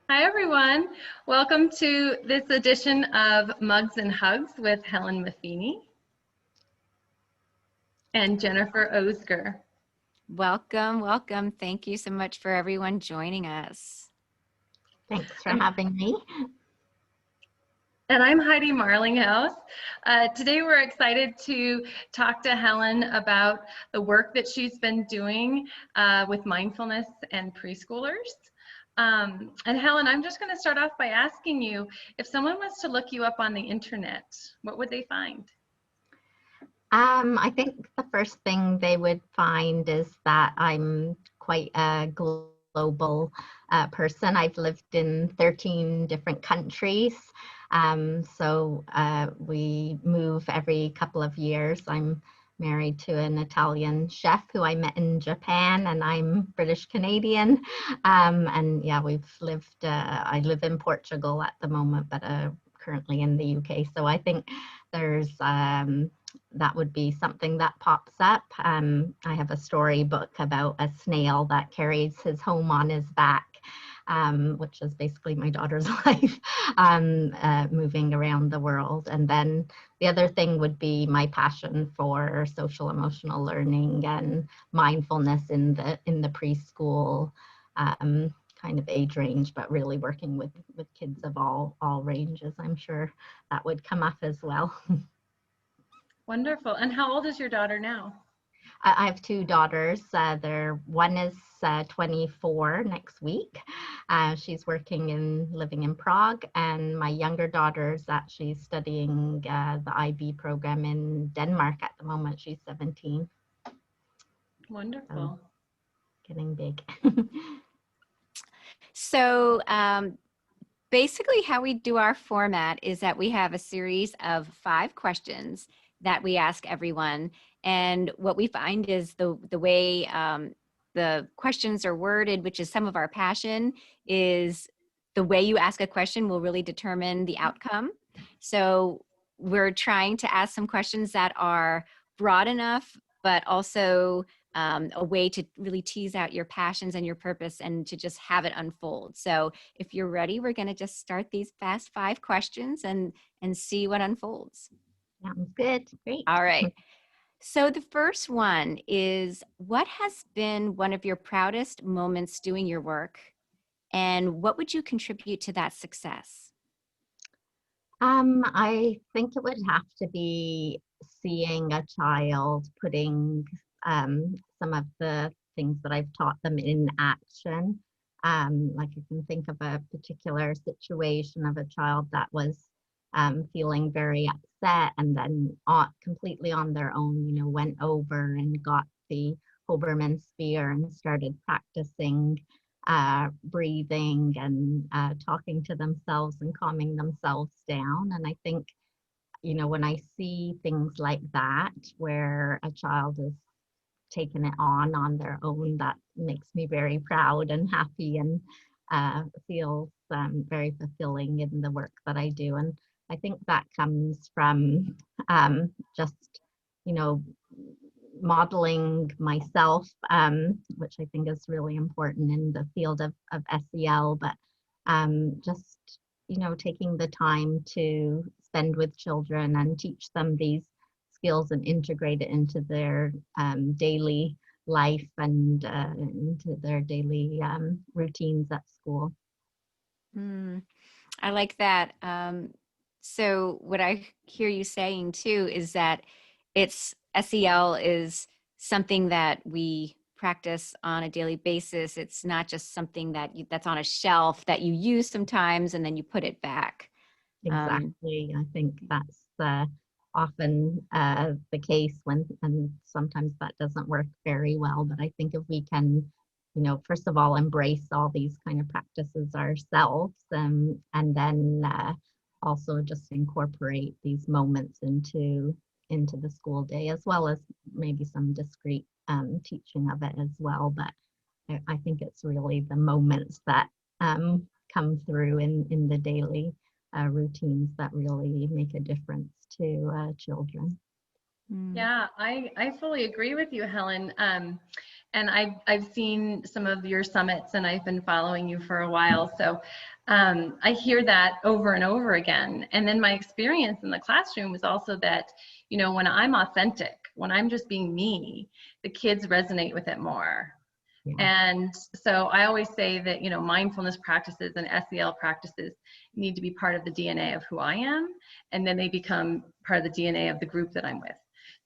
Hi, everyone. Welcome to this edition of Mugs and Hugs with Helen Maffini and Jennifer Osger. Welcome, welcome. Thank you so much for everyone joining us. Thanks for having me. And I'm Heidi Marlinghouse. Today we're excited to talk to Helen about the work that she's been doing with mindfulness and preschoolers. And Helen, I'm just going to start off by asking you, if someone was to look you up on the internet, what would they find? I think the first thing they would find is that I'm quite a global person. I've lived in 13 different countries. We move every couple of years. I'm married to an Italian chef who I met in Japan, and I'm British Canadian. And yeah, I live in Portugal at the moment, but currently in the UK. So I think there's that would be something that pops up. I have a storybook about a snail that carries his home on his back, which is basically my daughter's life, moving around the world. And then the other thing would be my passion for social emotional learning and mindfulness in the preschool kind of age range, but really working with kids of all ranges. I'm sure that would come up as well. Wonderful. And how old is your daughter now? I have two daughters. One is 24 next week. She's living in Prague, and my younger daughter is actually studying the IB program in Denmark at the moment. She's 17. Wonderful. So, getting big. So basically how we do our format is that we have a series of 5 questions that we ask everyone. And what we find is the way the questions are worded, which is some of our passion, is the way you ask a question will really determine the outcome. So we're trying to ask some questions that are broad enough, but also a way to really tease out your passions and your purpose and to just have it unfold. So if you're ready, we're going to just start these fast 5 questions and see what unfolds. Sounds good. Great. All right. So the first one is, what has been one of your proudest moments doing your work, and what would you contribute to that success? I think it would have to be seeing a child putting some of the things that I've taught them in action. Like I can think of a particular situation of a child that was feeling very upset, and then completely on their own, went over and got the Hoberman sphere and started practicing breathing and talking to themselves and calming themselves down. And I think, when I see things like that, where a child is taking it on their own, that makes me very proud and happy, and feels very fulfilling in the work that I do. And I think that comes from just, modeling myself, which I think is really important in the field of SEL, but just, taking the time to spend with children and teach them these skills and integrate it into their daily life and into their daily routines at school. I like that. So what I hear you saying too is that SEL is something that we practice on a daily basis. It's not just something that's on a shelf that you use sometimes and then you put it back. Exactly. I think that's often the case and sometimes that doesn't work very well. But I think if we can, first of all, embrace all these kind of practices ourselves, and then also just incorporate these moments into the school day, as well as maybe some discrete teaching of it as well. But I think it's really the moments that come through in the daily routines that really make a difference to children. Yeah, I fully agree with you, Helen. And I've seen some of your summits, and I've been following you for a while. So I hear that over and over again. And then my experience in the classroom was also that, you know, when I'm authentic, when I'm just being me, the kids resonate with it more. Yeah. And so I always say that, you know, mindfulness practices and SEL practices need to be part of the DNA of who I am, and then they become part of the DNA of the group that I'm with.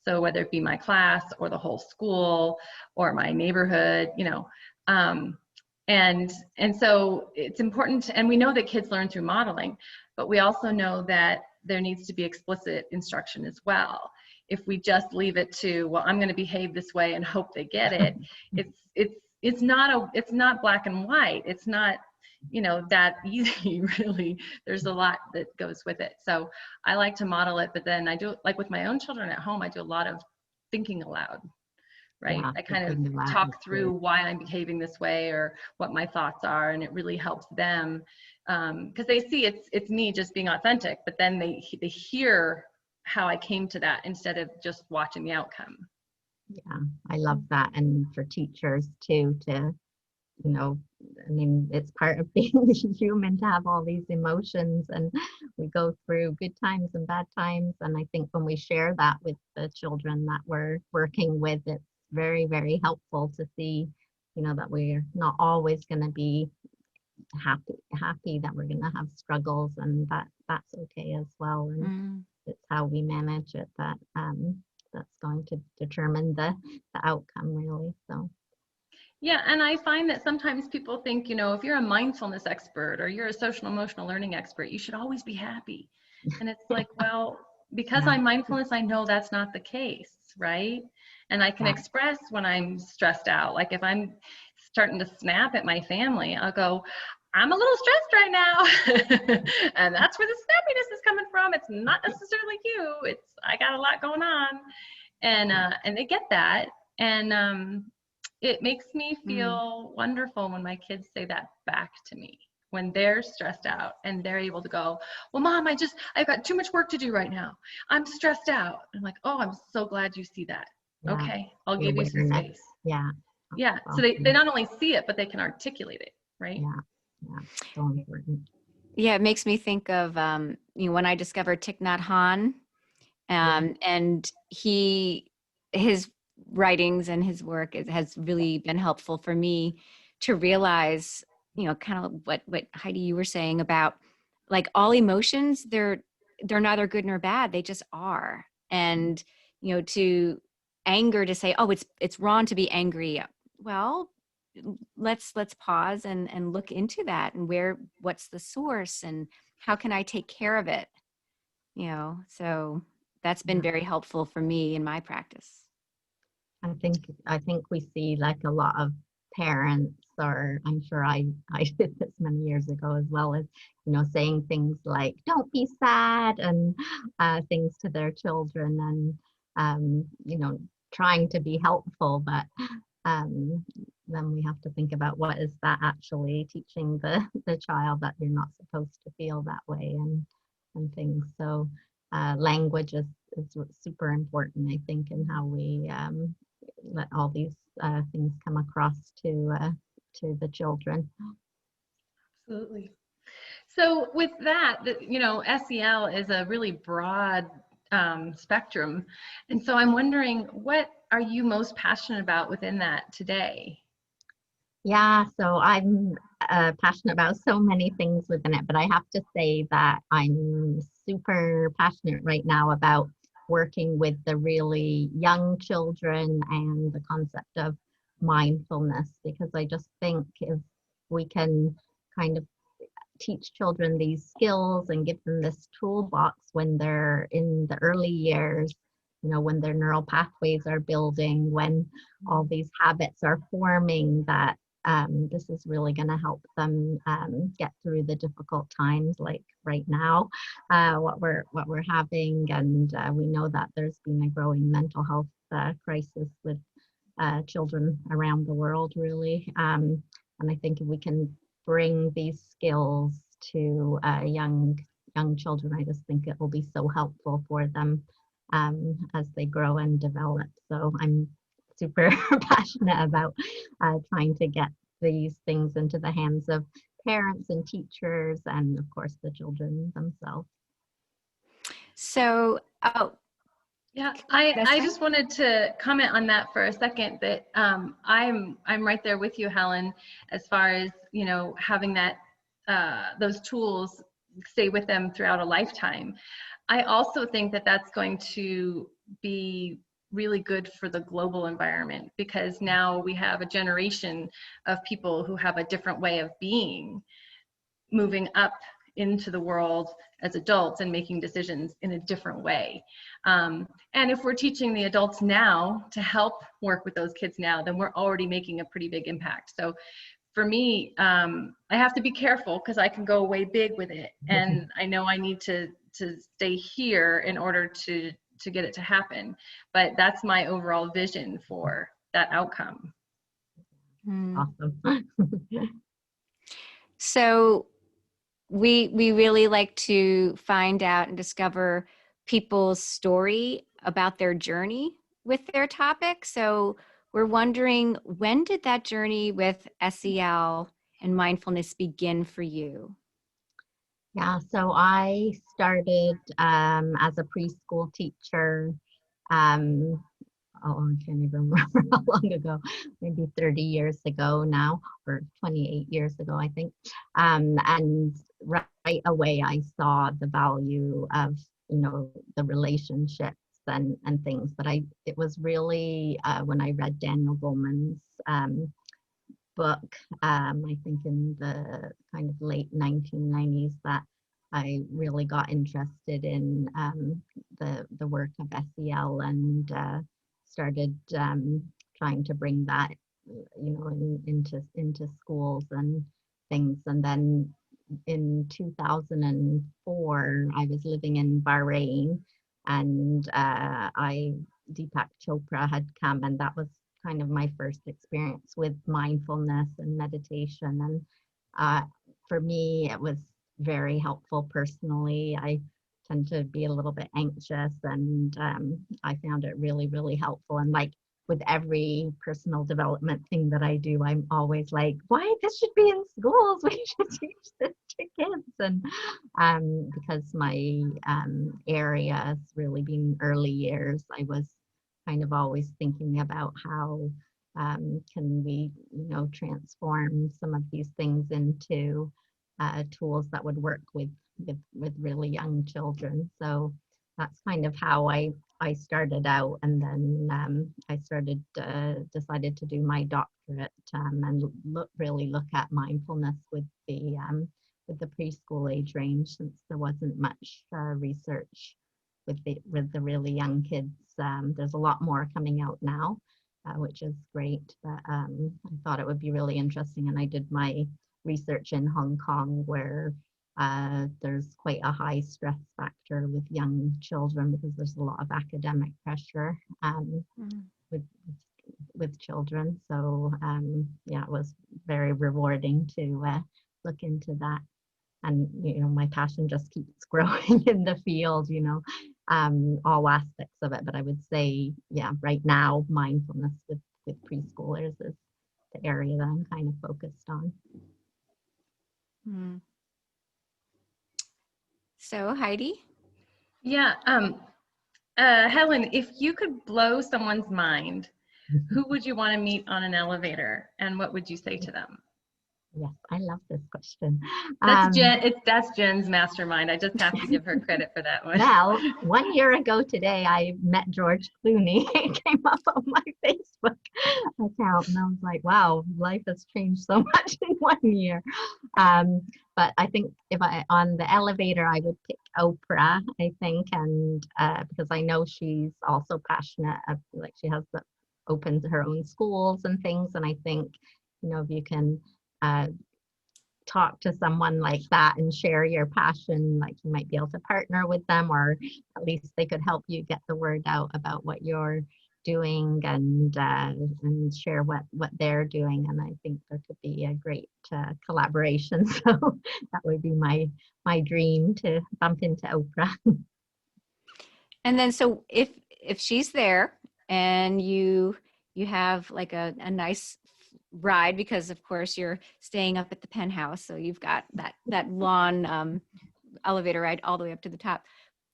So whether it be my class or the whole school or my neighborhood, you know, and so it's important, and we know that kids learn through modeling, but we also know that there needs to be explicit instruction as well. If we just leave it to, well, I'm going to behave this way and hope they get it, it's not black and white. It's not, you know, that easy, really. There's a lot that goes with it. So I like to model it, but then I do, like with my own children at home, I do a lot of thinking aloud, right? Yeah, I kind of thinking aloud is talk through good. why I'm behaving this way or what my thoughts are, and it really helps them because they see it's me just being authentic, but then they hear how I came to that instead of just watching the outcome. Yeah, I love that. And for teachers too, to, you know, I mean, it's part of being human to have all these emotions, and we go through good times and bad times. And I think when we share that with the children that we're working with, it's very, very helpful to see, you know, that we're not always going to be happy, that we're going to have struggles, and that's okay as well. And it's how we manage it that's going to determine the outcome, really. So Yeah, and I find that sometimes people think, you know, if you're a mindfulness expert or you're a social emotional learning expert, you should always be happy. And it's like, well, because yeah, I'm mindfulness, I know that's not the case, right? And I can yeah, express when I'm stressed out. Like if I'm starting to snap at my family, I'll go, I'm a little stressed right now. And that's where the snappiness is coming from. It's not necessarily you. It's I got a lot going on. And they get that. And it makes me feel wonderful when my kids say that back to me when they're stressed out and they're able to go, well, Mom, I've got too much work to do right now. I'm stressed out. I'm like, oh, I'm so glad you see that. yeah. Okay, I'll The give you some awareness. space. Yeah. Yeah, so Well, they not only see it, but they can articulate it, right? yeah, yeah, so important. Yeah, it makes me think of you know, when I discovered Thich Nhat Hanh, and his writings and his work has really been helpful for me to realize, you know, kind of what Heidi, you were saying about, like, all emotions, they're neither good nor bad, they just are. And, you know, to anger, to say, oh, it's wrong to be angry, well, let's pause and look into that, and what's the source, and how can I take care of it, you know? So that's been Yeah. very helpful for me in my practice. I think we see, like, a lot of parents, or I'm sure I did this many years ago as well, as, you know, saying things like, don't be sad, and things to their children, and you know, trying to be helpful, but then we have to think about, what is that actually teaching the child, that you're not supposed to feel that way, and things. So language is super important, I think, in how we let all these things come across to the children. Absolutely. So with that, you know, SEL is a really broad spectrum. And so I'm wondering, what are you most passionate about within that today? Yeah, so I'm passionate about so many things within it, but I have to say that I'm super passionate right now about working with the really young children and the concept of mindfulness, because I just think if we can kind of teach children these skills and give them this toolbox when they're in the early years, you know, when their neural pathways are building, when all these habits are forming, that this is really going to help them get through the difficult times, like right now, what we're having. And we know that there's been a growing mental health crisis with children around the world, really. And I think if we can bring these skills to young children, I just think it will be so helpful for them as they grow and develop. So I'm super passionate about trying to get these things into the hands of parents and teachers and of course the children themselves. So, oh, Yeah, Vanessa? I just wanted to comment on that for a second, that I'm right there with you, Helen, as far as, you know, having that those tools stay with them throughout a lifetime. I also think that that's going to be really good for the global environment, because now we have a generation of people who have a different way of being, moving up into the world as adults and making decisions in a different way. And if we're teaching the adults now to help work with those kids now, then we're already making a pretty big impact. So for me, I have to be careful because I can go way big with it. And I know I need to stay here in order to get it to happen. But that's my overall vision for that outcome. Awesome. So we really like to find out and discover people's story about their journey with their topic. So we're wondering, when did that journey with SEL and mindfulness begin for you? Yeah, so I started as a preschool teacher. Um, oh, I can't even remember how long ago, maybe 30 years ago now, or 28 years ago, I think. And right away, I saw the value of, you know, the relationships and things. But it was really when I read Daniel Goleman's book, I think in the kind of late 1990s, that I really got interested in the work of SEL and started trying to bring that, you know, into schools and things. And then in 2004, I was living in Bahrain, and Deepak Chopra had come, and that was kind of my first experience with mindfulness and meditation. And for me, it was very helpful personally. I tend to be a little bit anxious, and I found it really, really helpful. And like with every personal development thing that I do, I'm always like, why, this should be in schools. We should teach this to kids. And because my area has really been early years, I was kind of always thinking about how can we, you know, transform some of these things into tools that would work with really young children. So that's kind of how I started out, and then I decided to do my doctorate and really look at mindfulness with the preschool age range, since there wasn't much research with the really young kids. There's a lot more coming out now, which is great. But I thought it would be really interesting, and I did my research in Hong Kong, where there's quite a high stress factor with young children because there's a lot of academic pressure with children. So yeah, it was very rewarding to look into that. And you know, my passion just keeps growing in the field, you know, all aspects of it. But I would say, yeah, right now mindfulness with preschoolers is the area that I'm kind of focused on. So Heidi? Yeah, Helen, if you could blow someone's mind, who would you want to meet on an elevator, and what would you say to them? Yes, I love this question. That's that's Jen's mastermind. I just have to give her credit for that one. Well, 1 year ago today, I met George Clooney. He came up on my Facebook account, and I was like, wow, life has changed so much in 1 year. But I think if on the elevator, I would pick Oprah, I think, and because I know she's also passionate, like she has opened her own schools and things, and I think, you know, if you can talk to someone like that and share your passion, like you might be able to partner with them, or at least they could help you get the word out about what you're doing, and share what they're doing. And I think there could be a great collaboration. So that would be my dream, to bump into Oprah. And then, so if she's there and you you have like a nice ride because of course you're staying up at the penthouse. So you've got that lawn elevator ride all the way up to the top.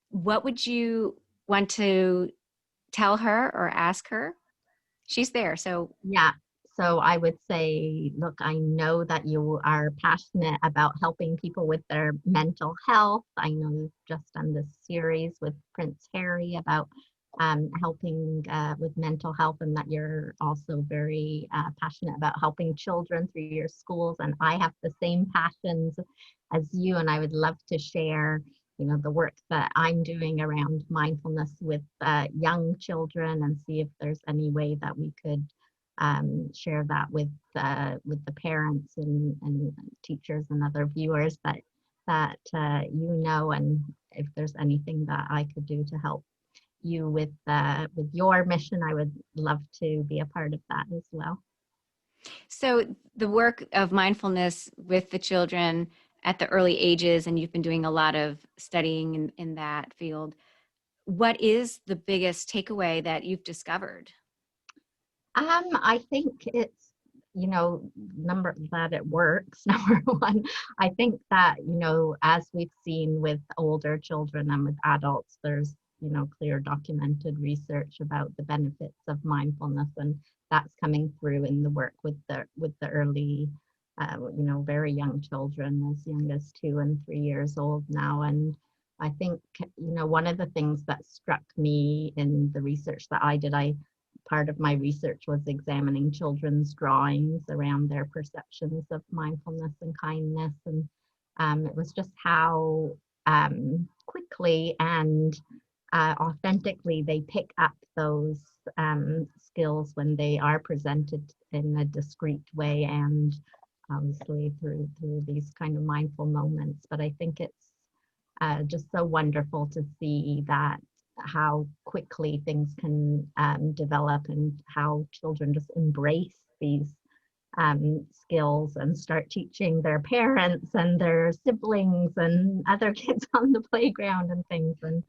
What would you want to tell her or ask her? She's there. So Yeah. So I would say, look, I know that you are passionate about helping people with their mental health. I know you've just done this series with Prince Harry about helping with mental health, and that you're also very passionate about helping children through your schools. And I have the same passions as you, and I would love to share, you know, the work that I'm doing around mindfulness with young children, and see if there's any way that we could share that with the parents and teachers and other viewers that you know, and if there's anything that I could do to help you with your mission, I would love to be a part of that as well. So the work of mindfulness with the children at the early ages, and you've been doing a lot of studying in that field. What is the biggest takeaway that you've discovered? I think it's, you know, that it works. Number one, I think that, you know, as we've seen with older children and with adults, there's, you know, clear documented research about the benefits of mindfulness, and that's coming through in the work with the early, you know, very young children, as young as 2 and 3 years old now. And I think, you know, one of the things that struck me in the research that I did, part of my research was examining children's drawings around their perceptions of mindfulness and kindness. And it was just how quickly and authentically they pick up those skills when they are presented in a discreet way, and obviously through these kind of mindful moments. But I think it's just so wonderful to see that how quickly things can develop, and how children just embrace these skills and start teaching their parents and their siblings and other kids on the playground and things. And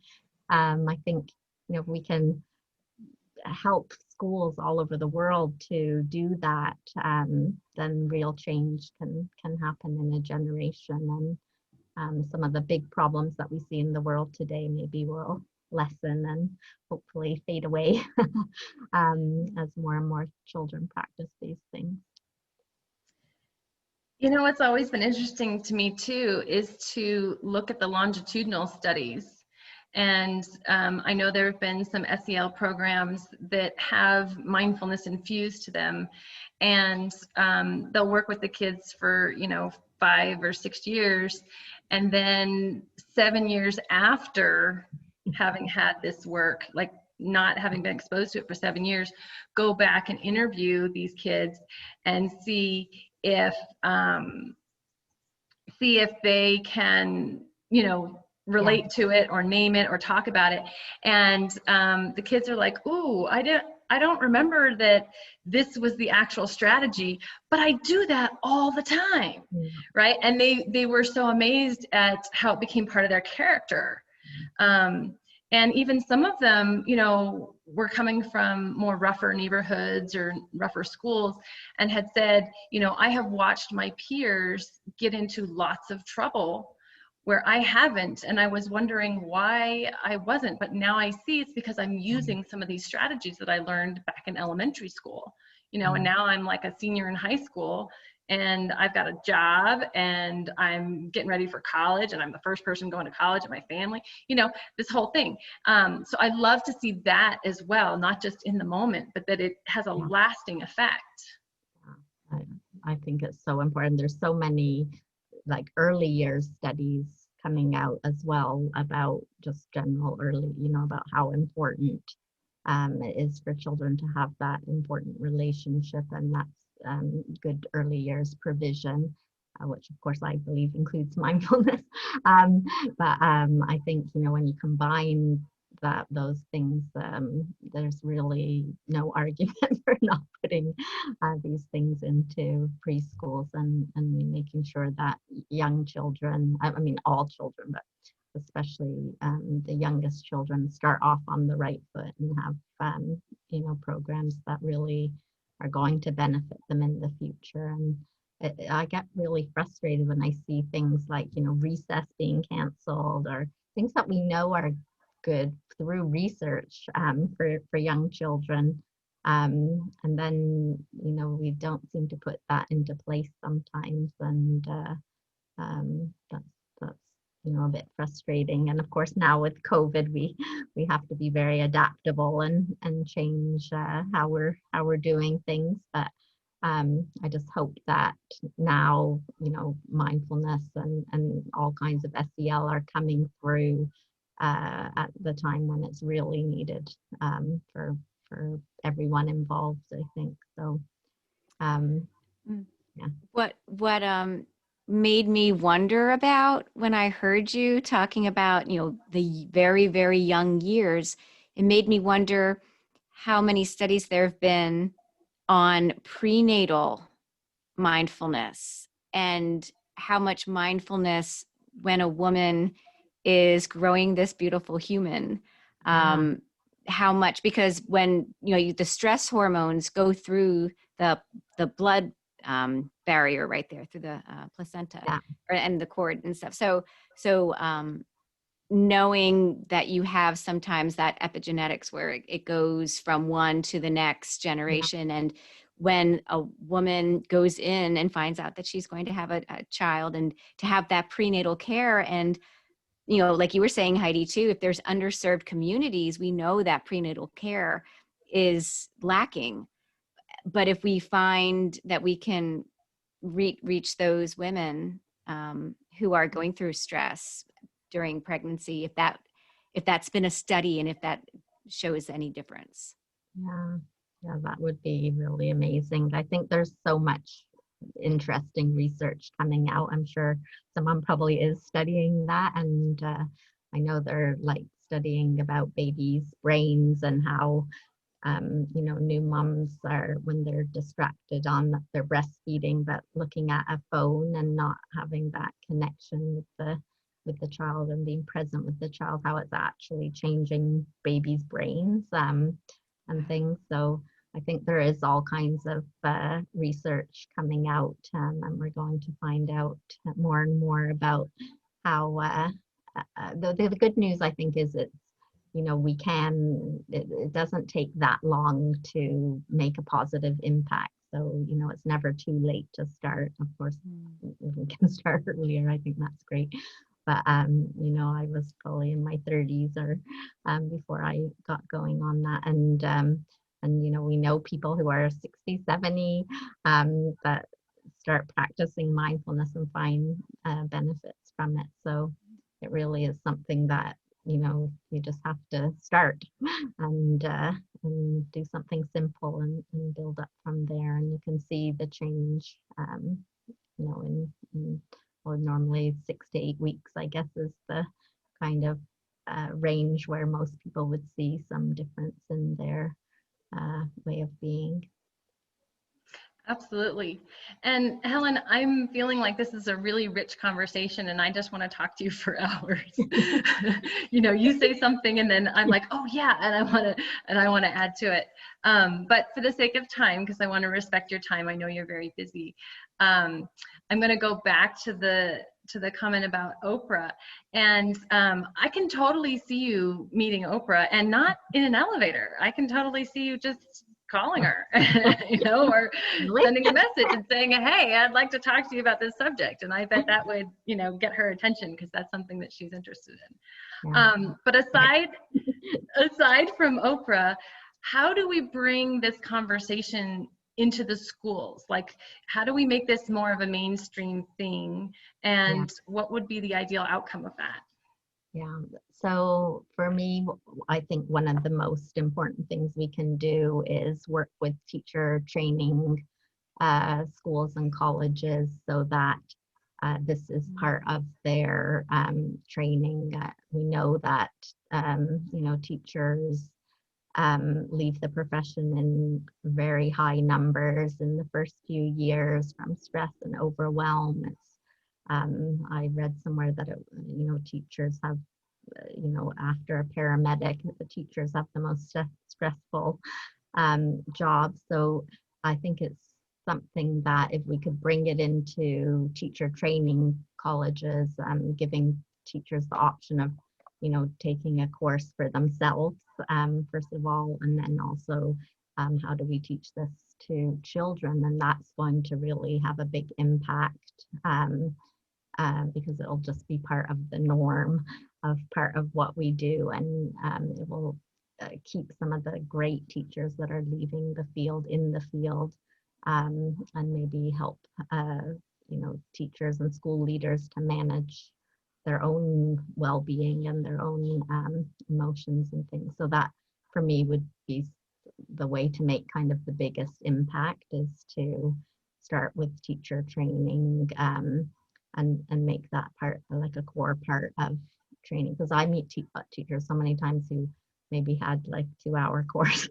I think, you know, if we can help schools all over the world to do that, then real change can happen in a generation. And some of the big problems that we see in the world today maybe will lessen and hopefully fade away as more and more children practice these things. You know, what's always been interesting to me too is to look at the longitudinal studies. And I know there have been some SEL programs that have mindfulness infused to them, and they'll work with the kids for, you know, 5 or 6 years, and then 7 years after having had this work, like not having been exposed to it for 7 years, go back and interview these kids and see if they can, you know, relate to it or name it or talk about it. And the kids are like, ooh, I don't remember that this was the actual strategy, but I do that all the time, right? And they were so amazed at how it became part of their character. And even some of them, you know, were coming from more rougher neighborhoods or rougher schools, and had said, you know, I have watched my peers get into lots of trouble where I haven't, and I was wondering why I wasn't, but now I see it's because I'm using some of these strategies that I learned back in elementary school, you know, and now I'm like a senior in high school, and I've got a job, and I'm getting ready for college, and I'm the first person going to college in my family, you know, this whole thing. So I love to see that as well, not just in the moment, but that it has a lasting effect. I think it's so important. There's so many like early years studies coming out as well about just general early, you know, about how important it is for children to have that important relationship, and that's good early years provision, which of course I believe includes mindfulness. But I think, you know, when you combine those things, there's really no argument for not putting these things into preschools, and making sure that young children, I mean all children, but especially the youngest children, start off on the right foot and have, you know, programs that really are going to benefit them in the future. And I get really frustrated when I see things like, you know, recess being canceled, or things that we know are good through research for young children. And then, you know, we don't seem to put that into place sometimes. And that's, you know, a bit frustrating. And of course, now with COVID, we have to be very adaptable and change how we're doing things. But I just hope that now, you know, mindfulness and all kinds of SEL are coming through at the time when it's really needed for everyone involved, I think. So, yeah. What made me wonder about when I heard you talking about, you know, the very, very young years, it made me wonder how many studies there have been on prenatal mindfulness, and how much mindfulness when a woman is growing this beautiful human, how much, because when, you know, the stress hormones go through the blood barrier right there through the placenta, Yeah. and the cord and stuff. So knowing that you have sometimes that epigenetics where it goes from one to the next generation, and when a woman goes in and finds out that she's going to have a child, and to have that prenatal care. And, you know, like you were saying, Heidi, too, if there's underserved communities, we know that prenatal care is lacking. But if we find that we can reach those women who are going through stress during pregnancy, if that's been a study, and if that shows any difference. Yeah, that would be really amazing. I think there's so much interesting research coming out. I'm sure someone probably is studying that, and I know they're like studying about babies' brains and how you know, new moms are, when they're distracted on their breastfeeding, but looking at a phone and not having that connection with the child and being present with the child, how it's actually changing babies' brains and things. So I think there is all kinds of research coming out, and we're going to find out more and more about how the good news, I think, is it's, you know, it doesn't take that long to make a positive impact. So, you know, it's never too late to start. Of course, we can start earlier. I think that's great. But, you know, I was probably in my 30s or before I got going on that. And, you know, we know people who are 60, 70 that start practicing mindfulness and find benefits from it. So it really is something that, you know, you just have to start and do something simple and build up from there. And you can see the change, you know, in well, normally 6 to 8 weeks, I guess, is the kind of range where most people would see some difference in their way of being. Absolutely. And Helen, I'm feeling like this is a really rich conversation, and I just want to talk to you for hours. You know, you say something and then I'm like, oh yeah, and I want to add to it. But for the sake of time, because I want to respect your time, I know you're very busy. I'm going to go back to the comment about Oprah, and I can totally see you meeting Oprah, and not in an elevator. I can totally see you just calling her, you know, or sending a message and saying, hey, I'd like to talk to you about this subject. And I bet that would, you know, get her attention, because that's something that she's interested in. Yeah. But aside from Oprah, how do we bring this conversation into the schools? Like, how do we make this more of a mainstream thing? And what would be the ideal outcome of that? Yeah, so for me, I think one of the most important things we can do is work with teacher training schools and colleges, so that this is part of their training. We know that, you know, teachers leave the profession in very high numbers in the first few years from stress and overwhelm. It's I read somewhere that teachers have, after a paramedic, the teachers have the most stressful job. So I think it's something that if we could bring it into teacher training colleges, giving teachers the option of, taking a course for themselves, first of all, and then also how do we teach this to children, and that's going to really have a big impact, because it'll just be part of the norm of part of what we do, and it will keep some of the great teachers that are leaving the field in the field, and maybe help teachers and school leaders to manage their own well-being and their own emotions and things. So that for me would be the way to make kind of the biggest impact, is to start with teacher training, and make that part like a core part of training, because I meet teachers so many times who maybe had like 2-hour course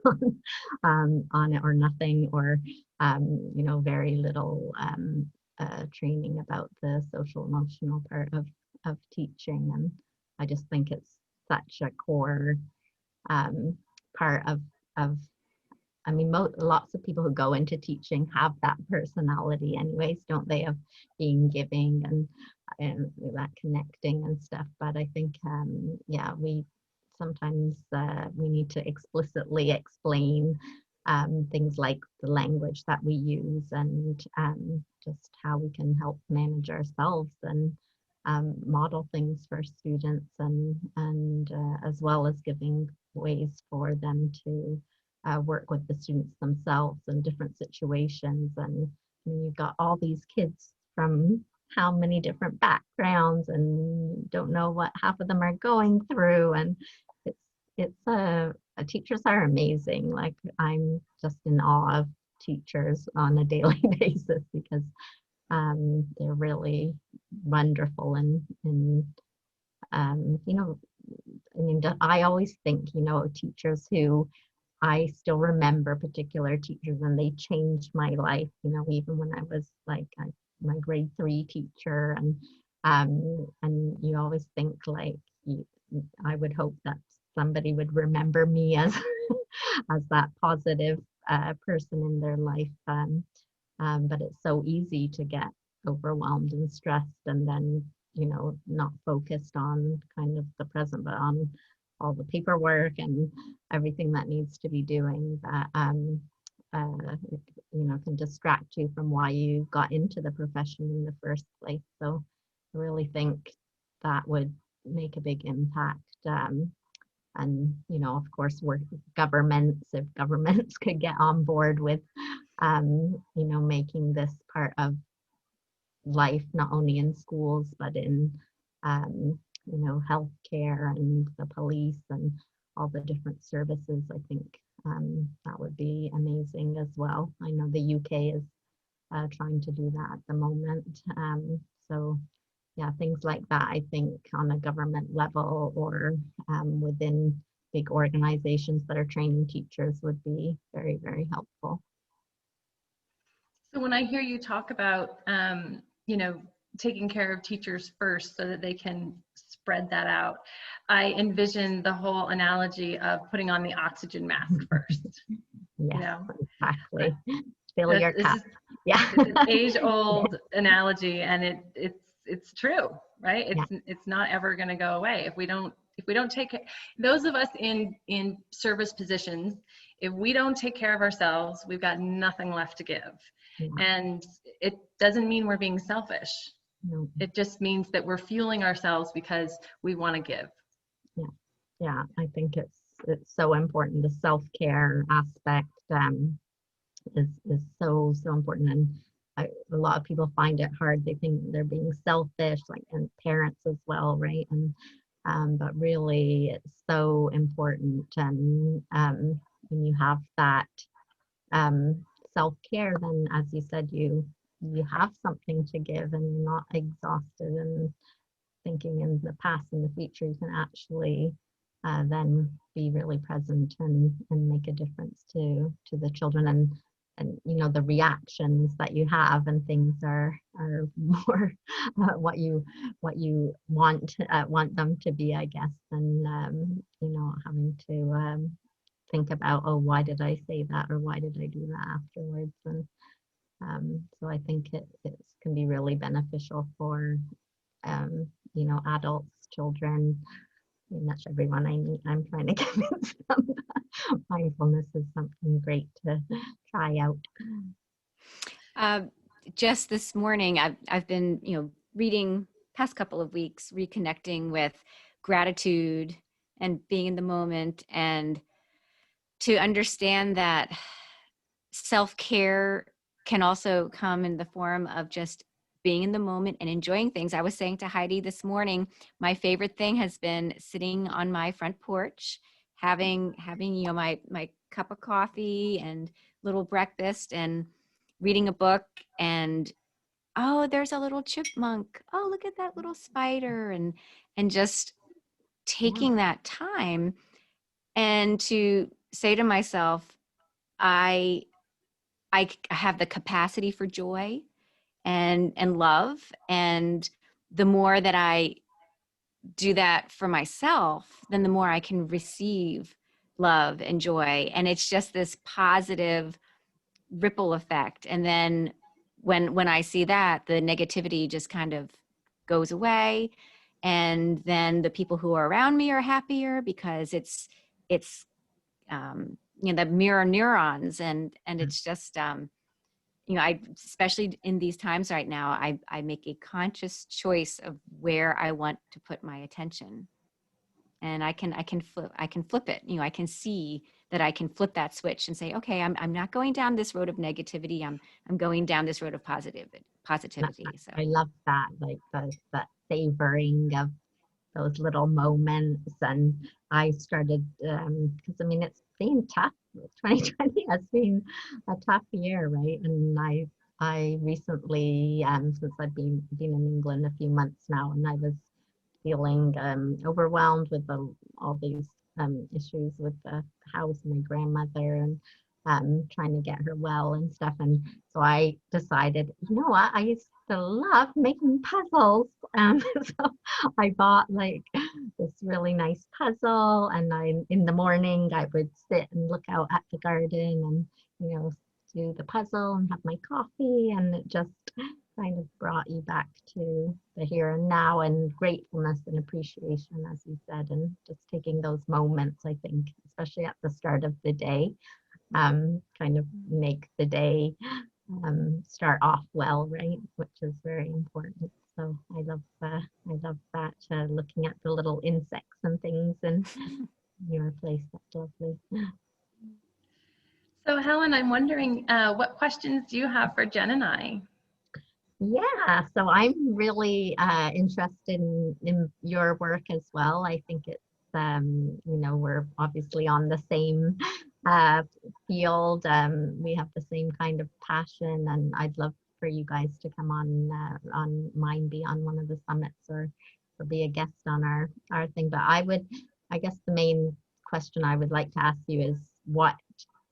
on it or nothing, or very little training about the social emotional part of teaching. And I just think it's such a core part of I mean, lots of people who go into teaching have that personality anyways, don't they, of being giving and that connecting and stuff. But I think, yeah, we sometimes we need to explicitly explain things like the language that we use, and just how we can help manage ourselves, and model things for students, and as well as giving ways for them to work with the students themselves in different situations. And you've got all these kids from how many different backgrounds, and don't know what half of them are going through. And teachers are amazing. Like, I'm just in awe of teachers on a daily basis, because they're really wonderful. And I mean, I always think, teachers who I still remember, particular teachers, and they changed my life, even when I was like my grade 3 teacher. And you always think like, I would hope that somebody would remember me as as that positive person in their life. But it's so easy to get overwhelmed and stressed, and then not focused on kind of the present, but on all the paperwork and everything that needs to be doing, that can distract you from why you got into the profession in the first place. So I really think that would make a big impact. And of course, if governments could get on board with making this part of life, not only in schools but in healthcare and the police and all the different services. I think that would be amazing as well. I know the UK is trying to do that at the moment. So yeah, things like that, I think, on a government level, or within big organizations that are training teachers, would be very, very helpful. So when I hear you talk about, taking care of teachers first so that they can spread that out, I envision the whole analogy of putting on the oxygen mask first. Yes, exactly. Fill your cup. Yeah. It's an age-old analogy, and it's true, right? It's not ever going to go away if we don't take care. Those of us in service positions, if we don't take care of ourselves, we've got nothing left to give. Yeah. And it doesn't mean we're being selfish. No. It just means that we're fueling ourselves because we want to give. Yeah, I think it's so important. The self-care aspect is so important, and a lot of people find it hard. They think they're being selfish, like, and parents as well, right? And but really, it's so important. And when you have that self-care, then, as you said, you have something to give, and you're not exhausted and thinking in the past and the future. You can actually then be really present and make a difference to the children. And and the reactions that you have and things are more what you want them to be, I guess, than having to think about, oh, why did I say that, or why did I do that afterwards. And so I think it can be really beneficial for adults, children, pretty much everyone I meet. I'm trying to convince them that mindfulness is something great to try out. Just this morning, I've been, reading past couple of weeks, reconnecting with gratitude and being in the moment, and to understand that self-care can also come in the form of just being in the moment and enjoying things. I was saying to Heidi this morning, my favorite thing has been sitting on my front porch, having my cup of coffee and little breakfast, and reading a book, and oh, there's a little chipmunk. Oh, look at that little spider, and just taking that time and to say to myself, I have the capacity for joy and love, and the more that I do that for myself, then the more I can receive love and joy, and it's just this positive ripple effect. And then when I see that, the negativity just kind of goes away, and then the people who are around me are happier because it's the mirror neurons, and it's just I, especially in these times right now, I make a conscious choice of where I want to put my attention, and I can flip it. I can see that I can flip that switch and say, okay, I'm not going down this road of negativity. I'm going down this road of positivity. So I love that, like that savoring of those little moments. And I started because it's been tough. 2020 has been a tough year, right? And I recently, since I've been in England a few months now, and I was feeling overwhelmed with all these issues with the house and my grandmother, and trying to get her well and stuff. And so I decided, you know what, I used to love making puzzles. So I bought like this really nice puzzle, and in the morning I would sit and look out at the garden and do the puzzle and have my coffee, and it just kind of brought you back to the here and now, and gratefulness and appreciation, as you said, and just taking those moments, I think, especially at the start of the day, kind of make the day start off well, right? Which is very important. So I love that, looking at the little insects and things in your place. That's lovely. So Helen, I'm wondering, what questions do you have for Jen and I? Yeah, so I'm really interested in your work as well. I think it's, we're obviously on the same field. We have the same kind of passion, and I'd love for you guys to come on mine, be on one of the summits, or be a guest on our thing. But I guess the main question I would like to ask you is what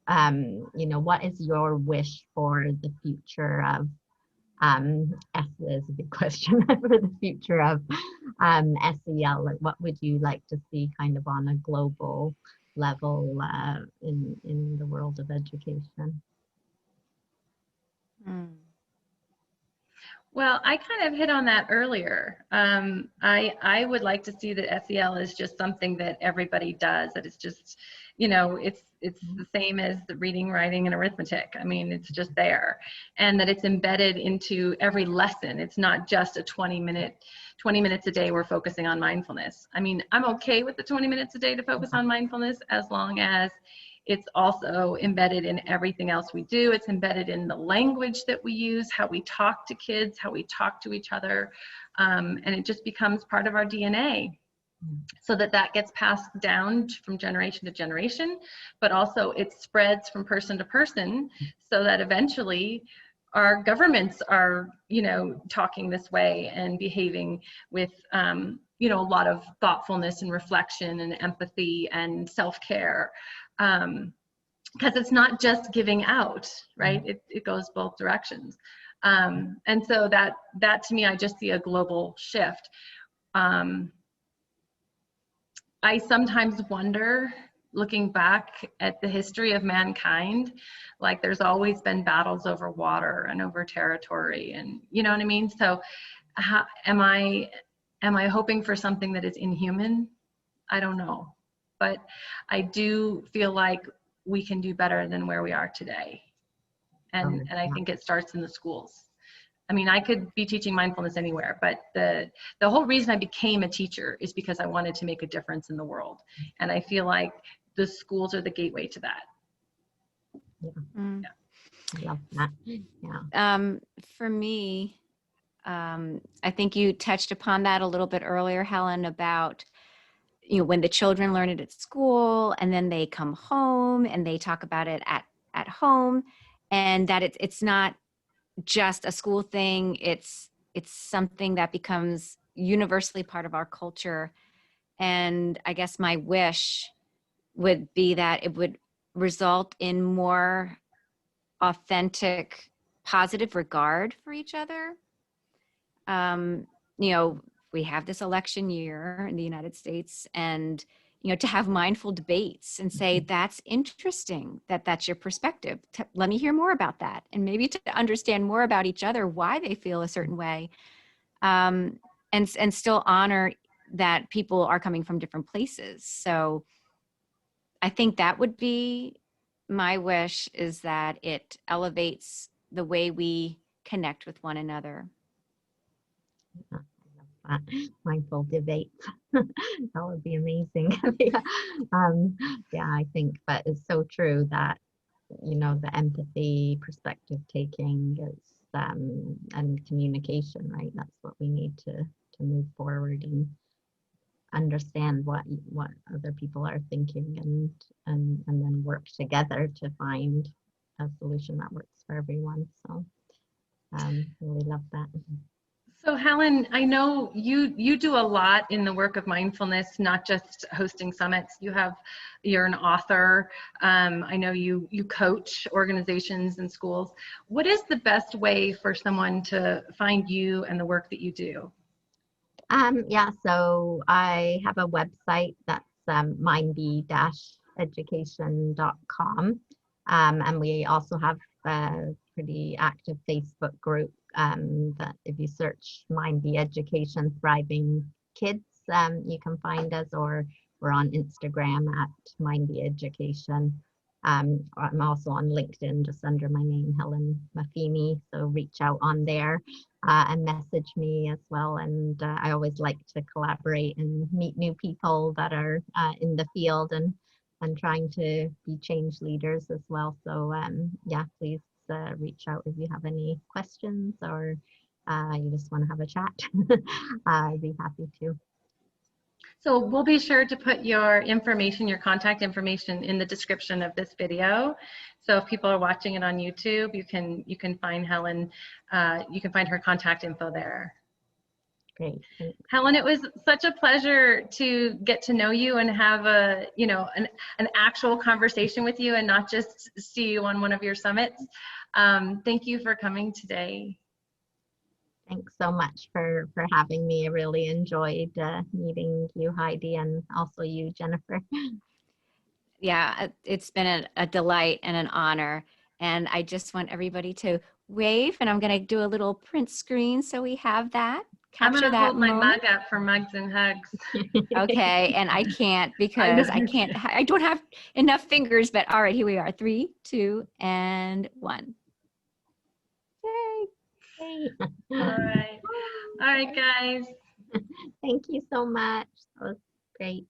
is your wish for the future of is a big question for the future of SEL. Like, what would you like to see kind of on a global level in the world of education? Well, I kind of hit on that earlier. I would like to see that SEL is just something that everybody does, that it's just, it's the same as the reading, writing, and arithmetic. I mean, it's just there, and that it's embedded into every lesson. It's not just a 20 minutes a day we're focusing on mindfulness. I mean, I'm okay with the 20 minutes a day to focus on mindfulness, as long as it's also embedded in everything else we do. It's embedded in the language that we use, how we talk to kids, how we talk to each other, and it just becomes part of our DNA, so that gets passed down from generation to generation, but also it spreads from person to person, so that eventually our governments are, talking this way and behaving with, a lot of thoughtfulness and reflection and empathy and self-care. because it's not just giving out, right? It goes both directions. And so that to me, I just see a global shift. I sometimes wonder, looking back at the history of mankind, like there's always been battles over water and over territory, and you know what I mean? So how, am I hoping for something that is inhuman? I don't know. But I do feel like we can do better than where we are today. And I think it starts in the schools. I mean, I could be teaching mindfulness anywhere, but the whole reason I became a teacher is because I wanted to make a difference in the world. And I feel like the schools are the gateway to that. Mm. I love that. Yeah. For me, I think you touched upon that a little bit earlier, Helen, about, you know, when the children learn it at school and then they come home and they talk about it at home, and that it's not just a school thing. It's something that becomes universally part of our culture. And I guess my wish would be that it would result in more authentic, positive regard for each other. You know, we have this election year in the United States, and you know, to have mindful debates and say, that's interesting, that's your perspective. Let me hear more about that. And maybe to understand more about each other, why they feel a certain way. And still honor that people are coming from different places. So I think that would be my wish, is that it elevates the way we connect with one another. Mindful debate. That would be amazing. Yeah, I think, but it's so true that, you know, the empathy, perspective taking is and communication, right? That's what we need to move forward and understand what other people are thinking, and then work together to find a solution that works for everyone. So really love that. So Helen, I know you do a lot in the work of mindfulness, not just hosting summits. You're an author. I know you coach organizations and schools. What is the best way for someone to find you and the work that you do? Yeah, so I have a website that's mindbe-education.com. And we also have a pretty active Facebook group that if you search Mindbe Education Thriving Kids, you can find us, or we're on Instagram at Mindbe Education. I'm also on LinkedIn just under my name, Helen Maffini, so reach out on there. And message me as well. And I always like to collaborate and meet new people that are in the field and trying to be change leaders as well. So yeah, please reach out if you have any questions, or you just want to have a chat. I'd be happy to. So we'll be sure to put your information, your contact information, in the description of this video. So if people are watching it on YouTube, you can find Helen, you can find her contact info there. Great. Thanks. Helen, it was such a pleasure to get to know you and have an actual conversation with you, and not just see you on one of your summits. Thank you for coming today. Thanks so much for having me. I really enjoyed meeting you, Heidi, and also you, Jennifer. Yeah, it's been a delight and an honor. And I just want everybody to wave, and I'm going to do a little print screen so we have that. I'm Capture going to that hold my moment. mug up for mugs and hugs. Okay, and I can't because I don't have enough fingers, but all right, here we are. 3, 2, and 1. Yay. All right, guys. Thank you so much. That was great.